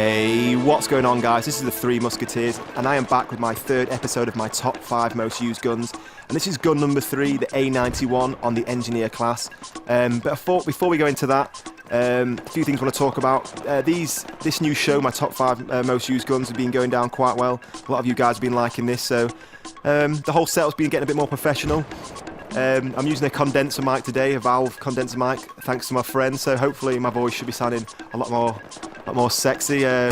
Hey, what's going on, guys? This is the Three Musketeers, and I am back with my third episode of my top 5 most used guns. And this is gun number 3, the A-91 on the Engineer class. But before we go into that, a few things I want to talk about. This new show, my top 5 most used guns, have been going down quite well. A lot of you guys have been liking this, so the whole setup's been getting a bit more professional. I'm using a condenser mic today, a Valve condenser mic, thanks to my friend, so hopefully my voice should be sounding a lot more sexy. I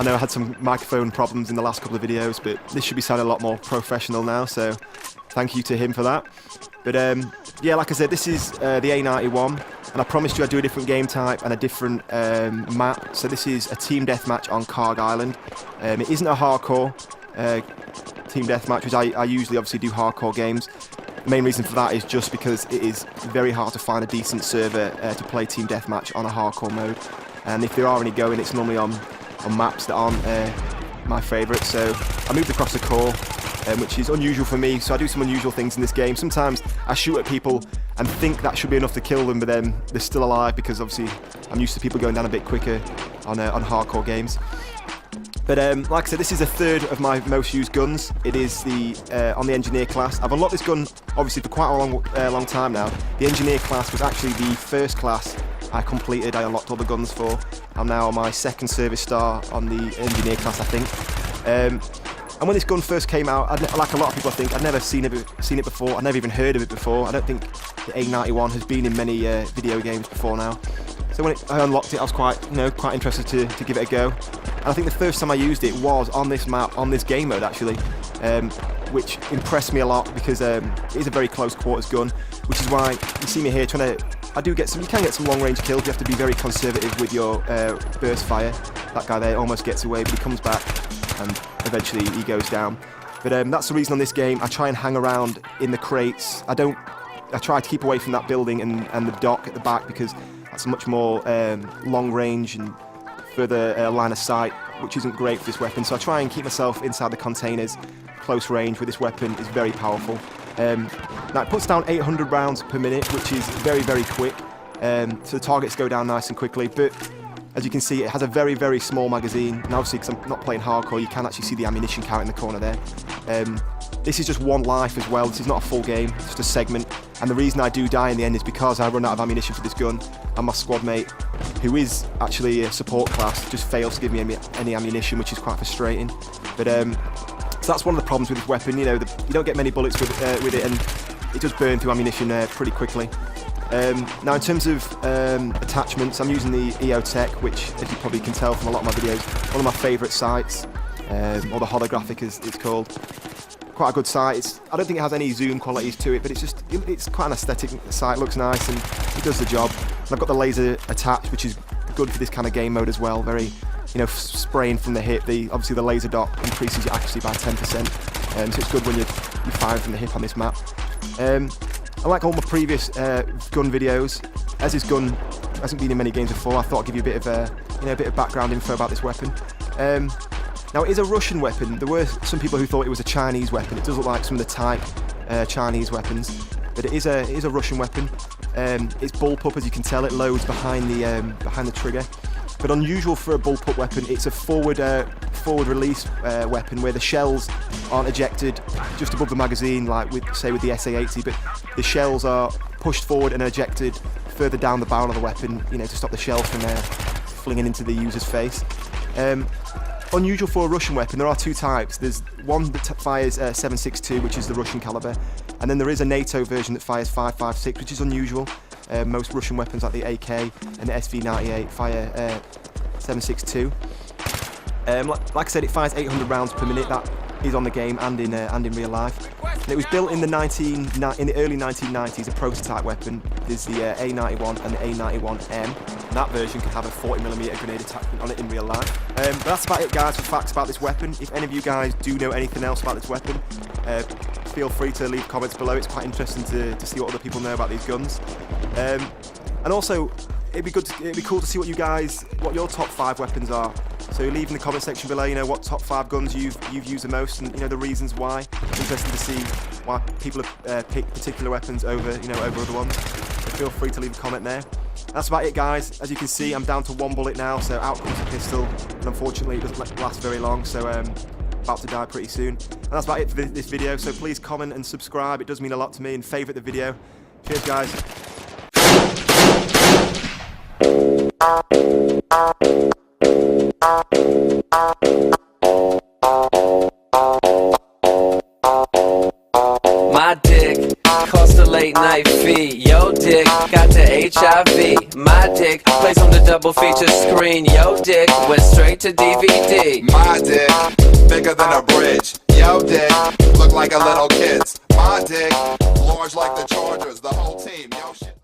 know I had some microphone problems in the last couple of videos, but this should be sounding a lot more professional now, so thank you to him for that. But yeah, like I said, this is the A-91, and I promised you I'd do a different game type and a different map. So this is a team deathmatch on Karg Island. It isn't a hardcore team deathmatch, which I usually obviously do hardcore games. The main reason for that is just because it is very hard to find a decent server to play team deathmatch on a hardcore mode. And if there are any going, it's normally on maps that aren't my favourite. So I moved across the core, which is unusual for me, so I do some unusual things in this game. Sometimes I shoot at people and think that should be enough to kill them, but then they're still alive because obviously I'm used to people going down a bit quicker on hardcore games. But like I said, this is a third of my most used guns. It is on the Engineer class. I've unlocked this gun obviously for quite a long time now. The Engineer class was actually the first class I completed. I unlocked all the guns for. I'm now on my second service star on the Engineer class, I think. And when this gun first came out, like a lot of people I think, I'd never seen it before. I'd never even heard of it before. I don't think the A-91 has been in many video games before now. So when I unlocked it, I was quite interested to give it a go. And I think the first time I used it was on this map, on this game mode actually, which impressed me a lot because it is a very close quarters gun, which is why you see me here trying to. You can get some long range kills. You have to be very conservative with your burst fire. That guy there almost gets away, but he comes back and eventually he goes down. But that's the reason on this game I try and hang around in the crates. I try to keep away from that building and the dock at the back because that's a much more long range and further line of sight, which isn't great for this weapon. So I try and keep myself inside the containers. Close range with this weapon is very powerful. Now it puts down 800 rounds per minute, which is very, very quick. So the targets go down nice and quickly. But as you can see, it has a very, very small magazine. And obviously, because I'm not playing hardcore, you can actually see the ammunition count in the corner there. This is just one life as well. This is not a full game, it's just a segment. And the reason I do die in the end is because I run out of ammunition for this gun, and my squad mate, who is actually a support class, just fails to give me any ammunition, which is quite frustrating. But so that's one of the problems with this weapon. You don't get many bullets with it, and it does burn through ammunition pretty quickly. Now in terms of attachments, I'm using the EO Tech, which, as you probably can tell from a lot of my videos, one of my favourite sights, or the holographic as it's called. Quite a good sight. I don't think it has any zoom qualities to it, but it's quite an aesthetic sight. Looks nice and it does the job. And I've got the laser attached, which is good for this kind of game mode as well. Very, spraying from the hip. Obviously the laser dot increases your accuracy by 10%, so it's good when you're firing from the hip on this map. Like all my previous gun videos, as this gun hasn't been in many games before, I thought I'd give you a bit of background info about this weapon. Now it is a Russian weapon. There were some people who thought it was a Chinese weapon. It does look like some of the type Chinese weapons, but it is a Russian weapon. It's bullpup, as you can tell. It loads behind the trigger. But unusual for a bullpup weapon, it's a forward release weapon where the shells aren't ejected just above the magazine, like with the SA-80, but the shells are pushed forward and ejected further down the barrel of the weapon, to stop the shells from flinging into the user's face. Unusual for a Russian weapon, there are two types. There's one that fires 7.62, which is the Russian caliber, and then there is a NATO version that fires 5.56, which is unusual. Most Russian weapons like the AK and the SV98 fire 7.62. Like I said, it fires 800 rounds per minute. That is on the game and in real life. And it was built in the early 1990s, a prototype weapon. There's the A-91 and the A-91M. And that version can have a 40mm grenade attachment on it in real life. But that's about it, guys, for facts about this weapon. If any of you guys do know anything else about this weapon, feel free to leave comments below. It's quite interesting to see what other people know about these guns. And also, it'd be cool to see what your top 5 weapons are. So leave in the comment section below, what top 5 guns you've used the most, and the reasons why. It's interesting to see why people have picked particular weapons over other ones. feel free to leave a comment there. That's about it, guys. As you can see, I'm down to 1 bullet now, so out comes the pistol, and unfortunately it doesn't last very long, so about to die pretty soon. And that's about it for this video, so please comment and subscribe. It does mean a lot to me, and favourite the video. Cheers, guys. My dick cost a late night fee. Yo dick got to HIV. My dick plays on the double feature screen. Yo dick went straight to DVD. My dick bigger than a bridge. Yo dick look like a little kid's. My dick large like the Chargers. The whole team. Yo shit.